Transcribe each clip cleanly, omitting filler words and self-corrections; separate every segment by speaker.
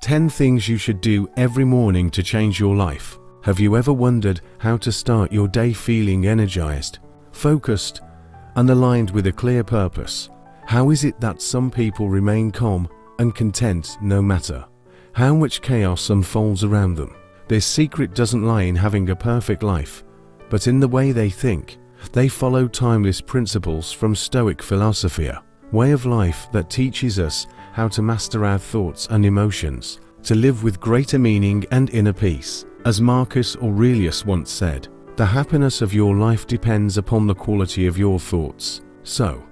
Speaker 1: 10 things you should do every morning to change your life. Have you ever wondered how to start your day feeling energized, focused, and aligned with a clear purpose? How is it that some people remain calm and content no matter how much chaos unfolds around them? Their secret doesn't lie in having a perfect life, but in the way they think. They follow timeless principles from Stoic philosophy, a way of life that teaches us how to master our thoughts and emotions, to live with greater meaning and inner peace. As Marcus Aurelius once said, the happiness of your life depends upon the quality of your thoughts. So,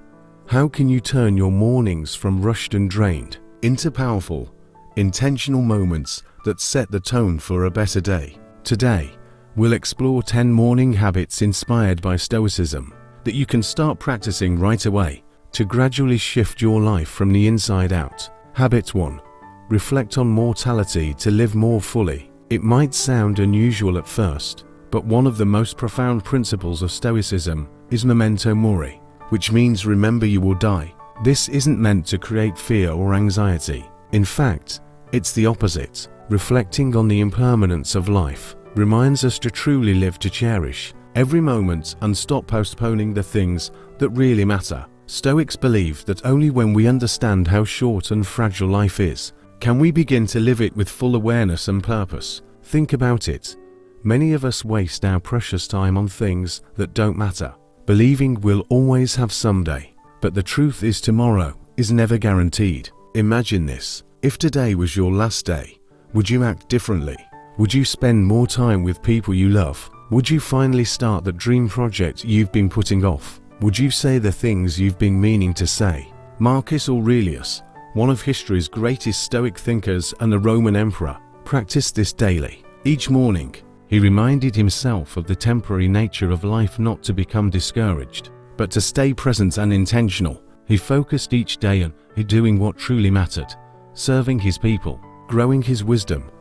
Speaker 1: how can you turn your mornings from rushed and drained into powerful, intentional moments that set the tone for a better day? Today, we'll explore 10 morning habits inspired by Stoicism that you can start practicing right away to gradually shift your life from the inside out. Habit 1. Reflect on mortality to live more fully. It might sound unusual at first, but one of the most profound principles of Stoicism is memento mori, which means remember you will die. This isn't meant to create fear or anxiety. In fact, it's the opposite. Reflecting on the impermanence of life reminds us to truly live to cherish every moment and stop postponing the things that really matter. Stoics believe that only when we understand how short and fragile life is, can we begin to live it with full awareness and purpose. Think about it. Many of us waste our precious time on things that don't matter, believing we'll always have someday. But the truth is tomorrow is never guaranteed. Imagine this. If today was your last day, would you act differently? Would you spend more time with people you love? Would you finally start that dream project you've been putting off? Would you say the things you've been meaning to say? Marcus Aurelius, one of history's greatest Stoic thinkers and a Roman emperor, practiced this daily. Each morning, he reminded himself of the temporary nature of life, not to become discouraged, but to stay present and intentional. He focused each day on doing what truly mattered, serving his people, growing his wisdom,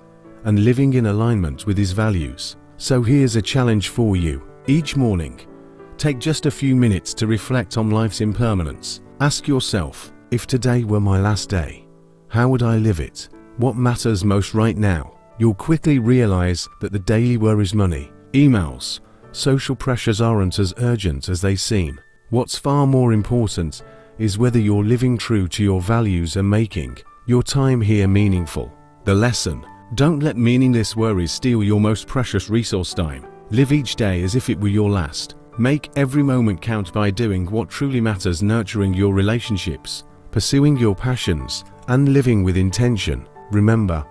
Speaker 1: and living in alignment with his values. So here's a challenge for you. Each morning, take just a few minutes to reflect on life's impermanence. Ask yourself, if today were my last day, how would I live it? What matters most right now? You'll quickly realize that the daily worries, money, emails, social pressures aren't as urgent as they seem. What's far more important is whether you're living true to your values and making your time here meaningful. The lesson: don't let meaningless worries steal your most precious resource, time. Live each day as if it were your last. Make every moment count by doing what truly matters, nurturing your relationships, pursuing your passions, and living with intention. Remember,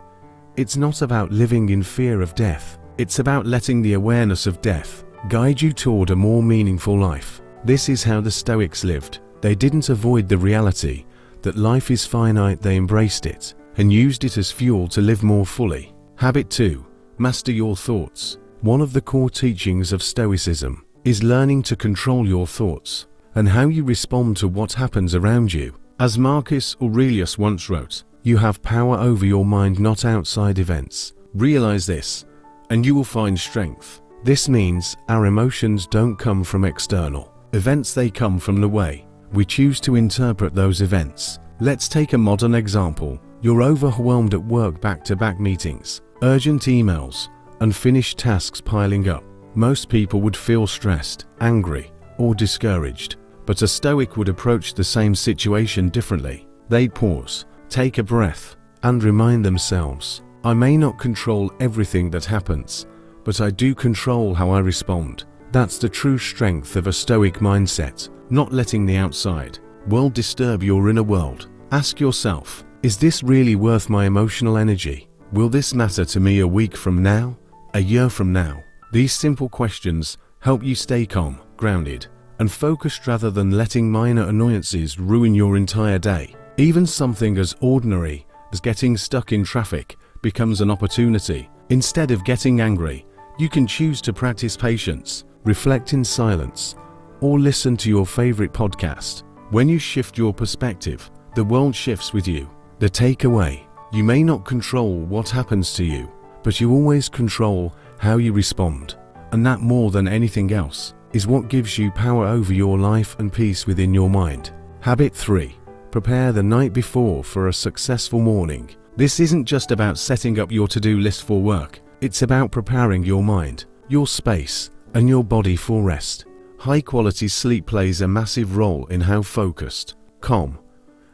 Speaker 1: it's not about living in fear of death. It's about letting the awareness of death guide you toward a more meaningful life. This is how the Stoics lived. They didn't avoid the reality that life is finite. They embraced it and used it as fuel to live more fully. Habit 2. Master your thoughts. One of the core teachings of Stoicism is learning to control your thoughts and how you respond to what happens around you. As Marcus Aurelius once wrote, you have power over your mind, not outside events. Realize this, and you will find strength. This means our emotions don't come from external events, they come from the way we choose to interpret those events. Let's take a modern example. You're overwhelmed at work, back-to-back meetings, urgent emails, unfinished tasks piling up. Most people would feel stressed, angry, or discouraged. But a Stoic would approach the same situation differently. They'd pause, take a breath, and remind themselves, I may not control everything that happens, but I do control how I respond. That's the true strength of a Stoic mindset, not letting the outside world disturb your inner world. Ask yourself, is this really worth my emotional energy? Will this matter to me a week from now? A year from now? These simple questions help you stay calm, grounded, and focused rather than letting minor annoyances ruin your entire day. Even something as ordinary as getting stuck in traffic becomes an opportunity. Instead of getting angry, you can choose to practice patience, reflect in silence, or listen to your favorite podcast. When you shift your perspective, the world shifts with you. The takeaway: you may not control what happens to you, but you always control how you respond. And that, more than anything else, is what gives you power over your life and peace within your mind. Habit 3. Prepare the night before for a successful morning. This isn't just about setting up your to-do list for work. It's about preparing your mind, your space, and your body for rest. High-quality sleep plays a massive role in how focused, calm,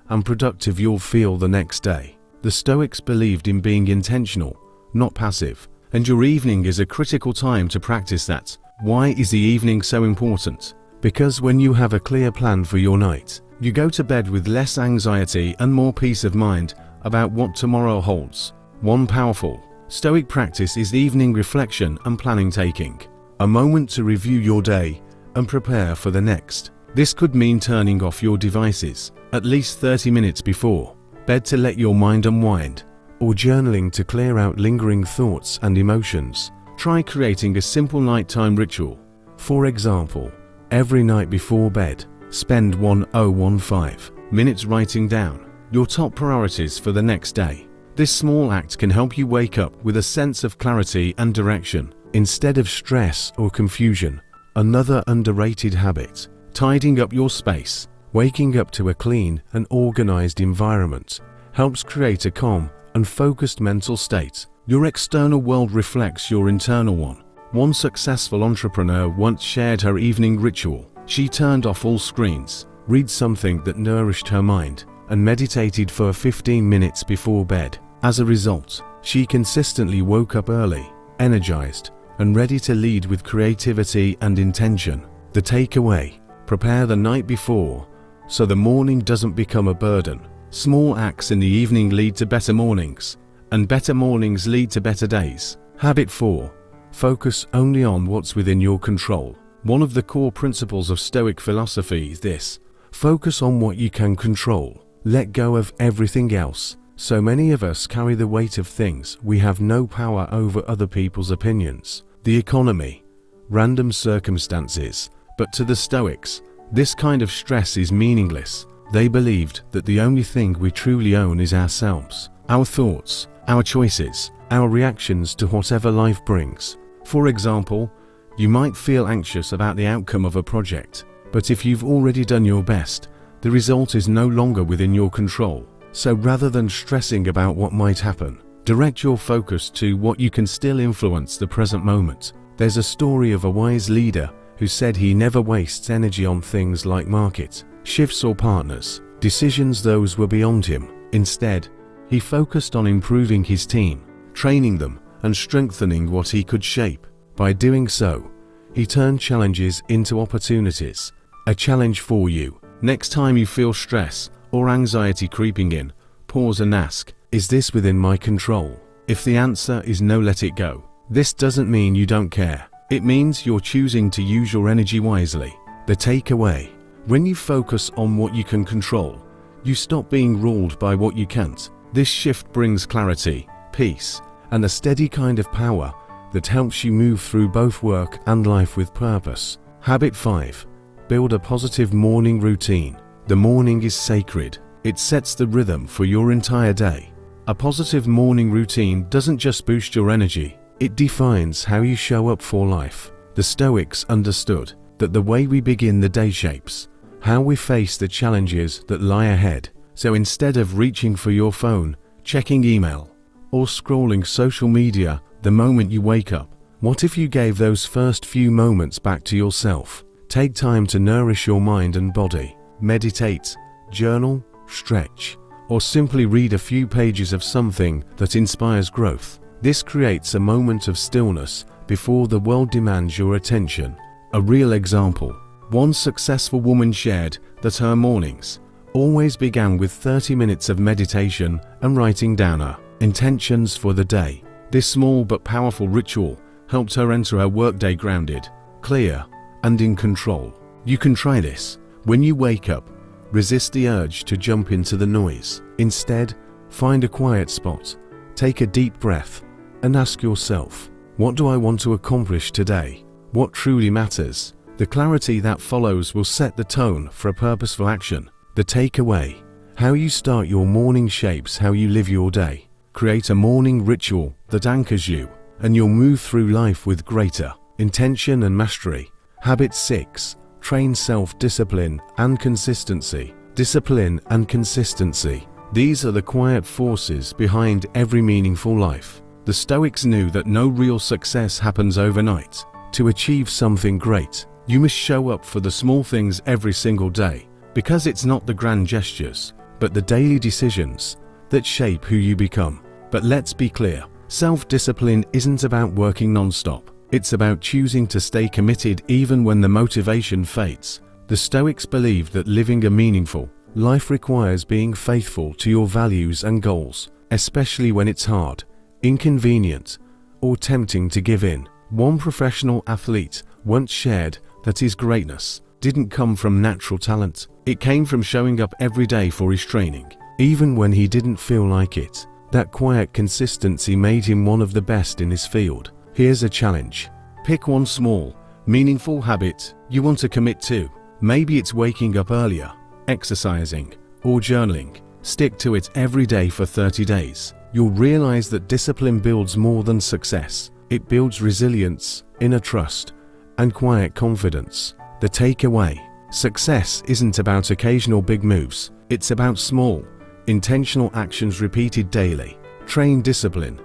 Speaker 1: and productive you'll feel the next day. The Stoics believed in being intentional, not passive, and your evening is a critical time to practice that. Why is the evening so important? Because when you have a clear plan for your night, you go to bed with less anxiety and more peace of mind about what tomorrow holds. One powerful Stoic practice is evening reflection and planning, taking a moment to review your day and prepare for the next. This could mean turning off your devices at least 30 minutes before bed to let your mind unwind, or journaling to clear out lingering thoughts and emotions. Try creating a simple nighttime ritual. For example, every night before bed, spend 1015 minutes writing down your top priorities for the next day. This small act can help you wake up with a sense of clarity and direction, instead of stress or confusion. Another underrated habit: tidying up your space. Waking up to a clean and organized environment helps create a calm and focused mental state. Your external world reflects your internal one. One successful entrepreneur once shared her evening ritual. She turned off all screens, read something that nourished her mind, and meditated for 15 minutes before bed. As a result, she consistently woke up early, energized, and ready to lead with creativity and intention. The takeaway: prepare the night before so the morning doesn't become a burden. Small acts in the evening lead to better mornings, and better mornings lead to better days. Habit 4. Focus only on what's within your control. One of the core principles of Stoic philosophy is this: focus on what you can control. Let go of everything else. So many of us carry the weight of things we have no power over: other people's opinions, the economy, random circumstances. But to the Stoics, this kind of stress is meaningless. They believed that the only thing we truly own is ourselves, our thoughts, our choices, our reactions to whatever life brings. For example, you might feel anxious about the outcome of a project, but if you've already done your best, the result is no longer within your control. So rather than stressing about what might happen, direct your focus to what you can still influence: the present moment. There's a story of a wise leader who said he never wastes energy on things like market shifts or partners, decisions those were beyond him. Instead, he focused on improving his team, training them, and strengthening what he could shape. By doing so, he turned challenges into opportunities. A challenge for you: next time you feel stress or anxiety creeping in, pause and ask, is this within my control? If the answer is no, let it go. This doesn't mean you don't care. It means you're choosing to use your energy wisely. The takeaway: when you focus on what you can control, you stop being ruled by what you can't. This shift brings clarity, peace, and a steady kind of power that helps you move through both work and life with purpose. Habit 5. Build a positive morning routine. The morning is sacred. It sets the rhythm for your entire day. A positive morning routine doesn't just boost your energy, it defines how you show up for life. The Stoics understood that the way we begin the day shapes how we face the challenges that lie ahead. So instead of reaching for your phone, checking email, or scrolling social media the moment you wake up, what if you gave those first few moments back to yourself? Take time to nourish your mind and body. Meditate, journal, stretch, or simply read a few pages of something that inspires growth. This creates a moment of stillness before the world demands your attention. A real example: one successful woman shared that her mornings always began with 30 minutes of meditation and writing down her intentions for the day. This small but powerful ritual helped her enter her workday grounded, clear, and in control. You can try this. When you wake up, resist the urge to jump into the noise. Instead, find a quiet spot, take a deep breath, and ask yourself, what do I want to accomplish today? What truly matters? The clarity that follows will set the tone for a purposeful action. The takeaway: how you start your morning shapes how you live your day. Create a morning ritual that anchors you, and you'll move through life with greater intention and mastery. Habit 6. Train self-discipline and consistency. Discipline and consistency These are the quiet forces behind every meaningful life. The Stoics knew that no real success happens overnight. To achieve something great, you must show up for the small things every single day, because it's not the grand gestures, but the daily decisions that shape who you become. But let's be clear, self-discipline isn't about working non-stop. It's about choosing to stay committed even when the motivation fades. The Stoics believed that living a meaningful life requires being faithful to your values and goals, especially when it's hard, inconvenient, or tempting to give in. One professional athlete once shared that his greatness didn't come from natural talent. It came from showing up every day for his training, even when he didn't feel like it. That quiet consistency made him one of the best in his field. Here's a challenge. Pick one small, meaningful habit you want to commit to. Maybe it's waking up earlier, exercising, or journaling. Stick to it every day for 30 days. You'll realize that discipline builds more than success. It builds resilience, inner trust, and quiet confidence. The takeaway: success isn't about occasional big moves. It's about small, intentional actions repeated daily. Train discipline,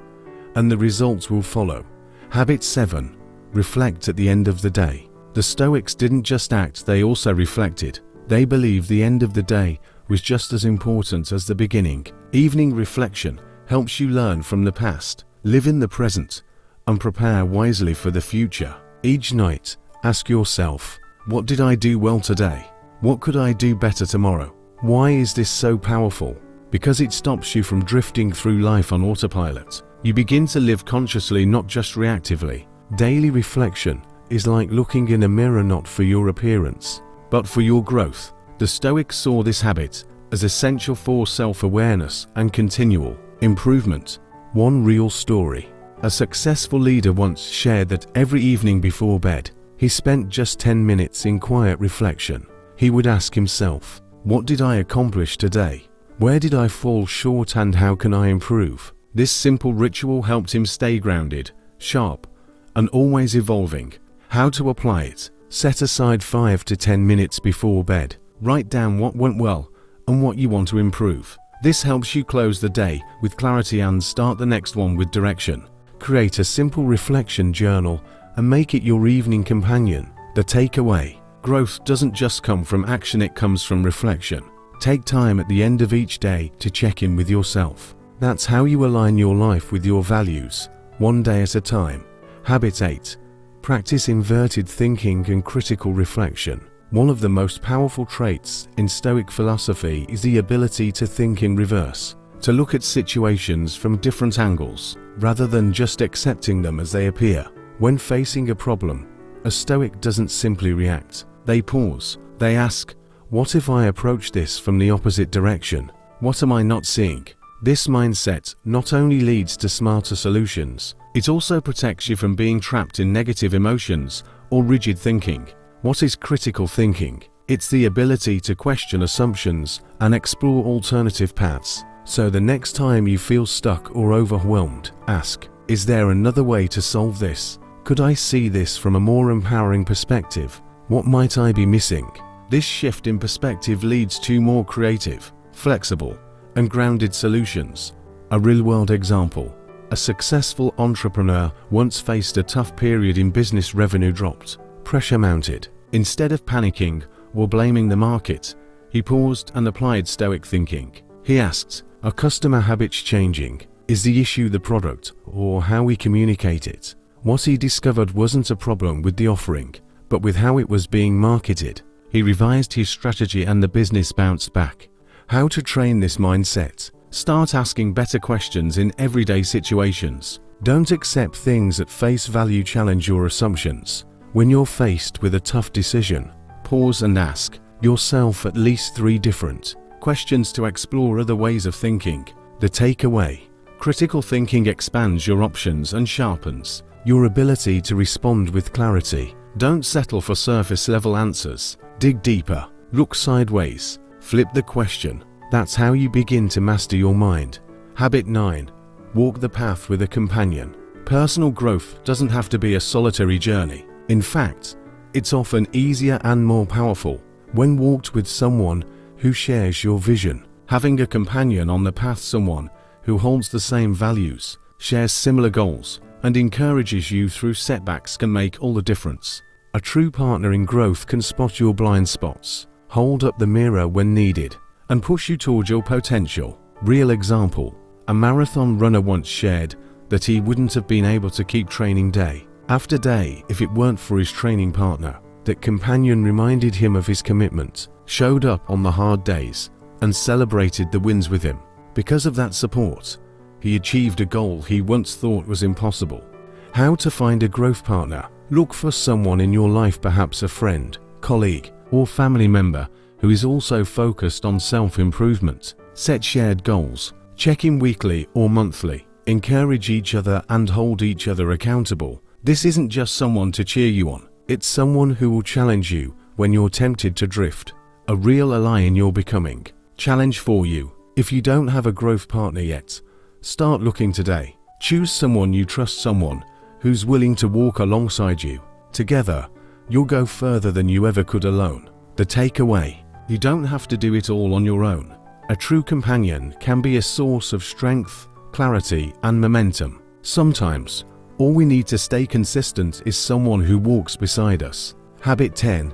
Speaker 1: and the results will follow. Habit 7. Reflect at the end of the day. The Stoics didn't just act, they also reflected. They believed the end of the day was just as important as the beginning. Evening reflection helps you learn from the past, live in the present, and prepare wisely for the future. Each night, ask yourself, what did I do well today? What could I do better tomorrow? Why is this so powerful? Because it stops you from drifting through life on autopilot. You begin to live consciously, not just reactively. Daily reflection is like looking in a mirror, not for your appearance, but for your growth. The Stoics saw this habit as essential for self-awareness and continual improvement. One real story. A successful leader once shared that every evening before bed, he spent just 10 minutes in quiet reflection. He would ask himself, what did I accomplish today? Where did I fall short, and how can I improve? This simple ritual helped him stay grounded, sharp, and always evolving. How to apply it? Set aside 5 to 10 minutes before bed. Write down what went well and what you want to improve. This helps you close the day with clarity and start the next one with direction. Create a simple reflection journal and make it your evening companion. The takeaway: growth doesn't just come from action, it comes from reflection. Take time at the end of each day to check in with yourself. That's how you align your life with your values, one day at a time. Habit 8. Practice inverted thinking and critical reflection. One of the most powerful traits in Stoic philosophy is the ability to think in reverse, to look at situations from different angles, rather than just accepting them as they appear. When facing a problem, a Stoic doesn't simply react. They pause. They ask, what if I approach this from the opposite direction? What am I not seeing? This mindset not only leads to smarter solutions, it also protects you from being trapped in negative emotions or rigid thinking. What is critical thinking? It's the ability to question assumptions and explore alternative paths. So the next time you feel stuck or overwhelmed, ask, is there another way to solve this? Could I see this from a more empowering perspective? What might I be missing? This shift in perspective leads to more creative, flexible, and grounded solutions. A real-world example. A successful entrepreneur once faced a tough period in business. Revenue dropped. Pressure mounted. Instead of panicking or blaming the market, he paused and applied Stoic thinking. He asked, are customer habits changing? Is the issue the product or how we communicate it? What he discovered wasn't a problem with the offering, but with how it was being marketed. He revised his strategy and the business bounced back. How to train this mindset? Start asking better questions in everyday situations. Don't accept things at face value, challenge your assumptions. When you're faced with a tough decision, pause and ask yourself at least 3 different questions to explore other ways of thinking. The takeaway: critical thinking expands your options and sharpens your ability to respond with clarity. Don't settle for surface-level answers. Dig deeper, look sideways, flip the question. That's how you begin to master your mind. Habit 9. Walk the path with a companion. Personal growth doesn't have to be a solitary journey. In fact, it's often easier and more powerful when walked with someone who shares your vision. Having a companion on the path, someone who holds the same values, shares similar goals, and encourages you through setbacks can make all the difference. A true partner in growth can spot your blind spots, hold up the mirror when needed, and push you towards your potential. Real example: a marathon runner once shared that he wouldn't have been able to keep training day after day if it weren't for his training partner. That companion reminded him of his commitment, showed up on the hard days, and celebrated the wins with him. Because of that support, he achieved a goal he once thought was impossible. How to find a growth partner? Look for someone in your life, perhaps a friend, colleague, or family member who is also focused on self-improvement. Set shared goals, check in weekly or monthly, encourage each other and hold each other accountable. This isn't just someone to cheer you on, it's someone who will challenge you when you're tempted to drift. A real ally in your becoming. Challenge for you: if you don't have a growth partner yet, start looking today. Choose someone you trust, someone who's willing to walk alongside you. Together, you'll go further than you ever could alone. The takeaway: you don't have to do it all on your own. A true companion can be a source of strength, clarity, and momentum. Sometimes, all we need to stay consistent is someone who walks beside us. Habit 10.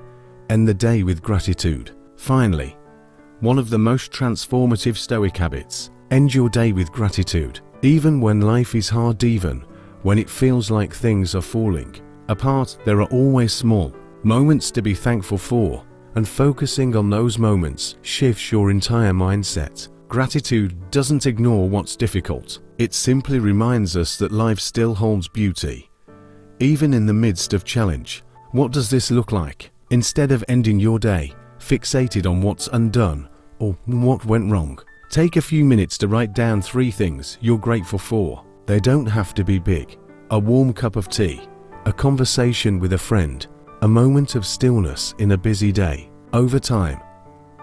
Speaker 1: End the day with gratitude. Finally, one of the most transformative Stoic habits: end your day with gratitude. Even when life is hard, even when it feels like things are falling apart, there are always small moments to be thankful for, and focusing on those moments shifts your entire mindset. Gratitude doesn't ignore what's difficult, it simply reminds us that life still holds beauty, even in the midst of challenge. What does this look like? Instead of ending your day fixated on what's undone or what went wrong, take a few minutes to write down 3 things you're grateful for. They don't have to be big: a warm cup of tea, a conversation with a friend, a moment of stillness in a busy day. Over time,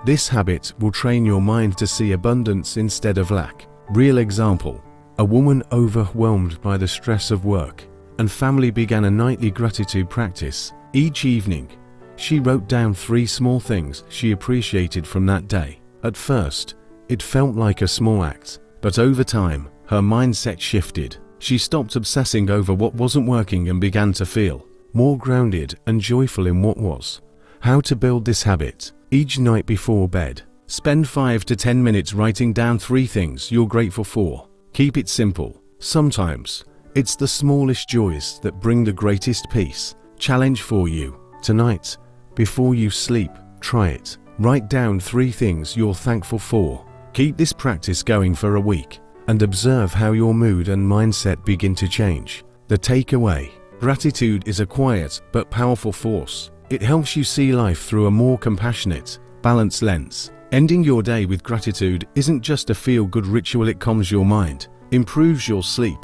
Speaker 1: this habit will train your mind to see abundance instead of lack. Real example: a woman overwhelmed by the stress of work and family began a nightly gratitude practice. Each evening, she wrote down 3 small things she appreciated from that day. At first, it felt like a small act, but over time, her mindset shifted. She stopped obsessing over what wasn't working and began to feel more grounded and joyful in what was. How to build this habit? Each night before bed, spend 5 to 10 minutes writing down 3 things you're grateful for. Keep it simple. Sometimes, it's the smallest joys that bring the greatest peace. Challenge for you. Tonight, before you sleep, try it. Write down 3 things you're thankful for. Keep this practice going for a week and observe how your mood and mindset begin to change. The takeaway: gratitude is a quiet but powerful force. It helps you see life through a more compassionate, balanced lens. Ending your day with gratitude isn't just a feel-good ritual, it calms your mind, improves your sleep,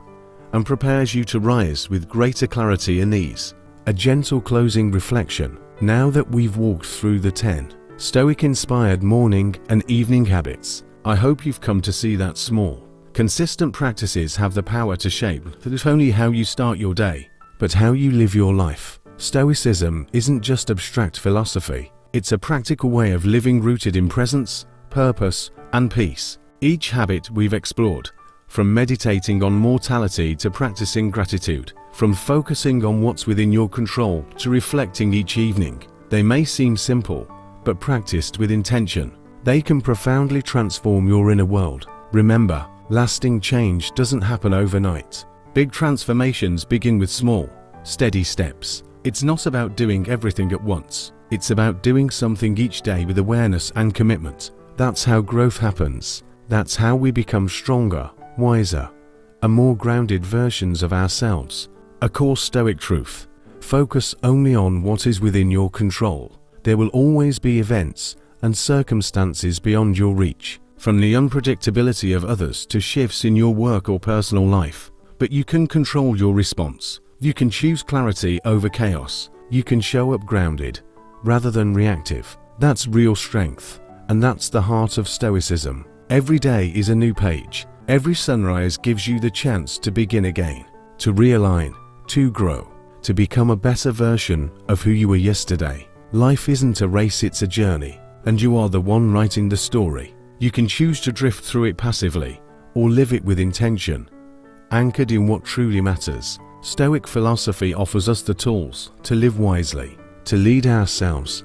Speaker 1: and prepares you to rise with greater clarity and ease. A gentle closing reflection. Now that we've walked through the 10 Stoic-inspired morning and evening habits, I hope you've come to see that small, consistent practices have the power to shape not only how you start your day, but how you live your life. Stoicism isn't just abstract philosophy, it's a practical way of living rooted in presence, purpose, and peace. Each habit we've explored, from meditating on mortality to practicing gratitude, from focusing on what's within your control to reflecting each evening, they may seem simple, but practiced with intention, they can profoundly transform your inner world. Remember, lasting change doesn't happen overnight. Big transformations begin with small, steady steps. It's not about doing everything at once. It's about doing something each day with awareness and commitment. That's how growth happens. That's how we become stronger, wiser, and more grounded versions of ourselves. A core Stoic truth: focus only on what is within your control. There will always be events and circumstances beyond your reach, from the unpredictability of others to shifts in your work or personal life. But you can control your response. You can choose clarity over chaos. You can show up grounded rather than reactive. That's real strength, and that's the heart of Stoicism. Every day is a new page. Every sunrise gives you the chance to begin again, to realign, to grow, to become a better version of who you were yesterday. Life isn't a race, it's a journey, and you are the one writing the story. You can choose to drift through it passively, or live it with intention, anchored in what truly matters. Stoic philosophy offers us the tools to live wisely, to lead ourselves,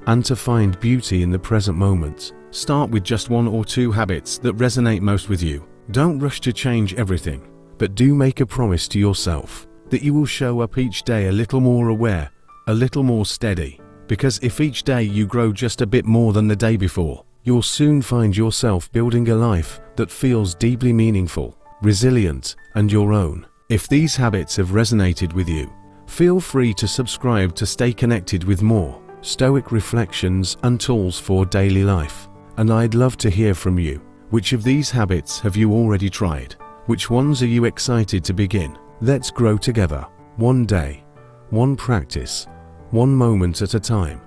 Speaker 1: and to find beauty in the present moment. Start with just 1 or 2 habits that resonate most with you. Don't rush to change everything, but do make a promise to yourself that you will show up each day a little more aware, a little more steady. Because if each day you grow just a bit more than the day before, you'll soon find yourself building a life that feels deeply meaningful, resilient, and your own. If these habits have resonated with you, feel free to subscribe to stay connected with more Stoic reflections and tools for daily life. And I'd love to hear from you. Which of these habits have you already tried? Which ones are you excited to begin? Let's grow together, one day, one practice, one moment at a time.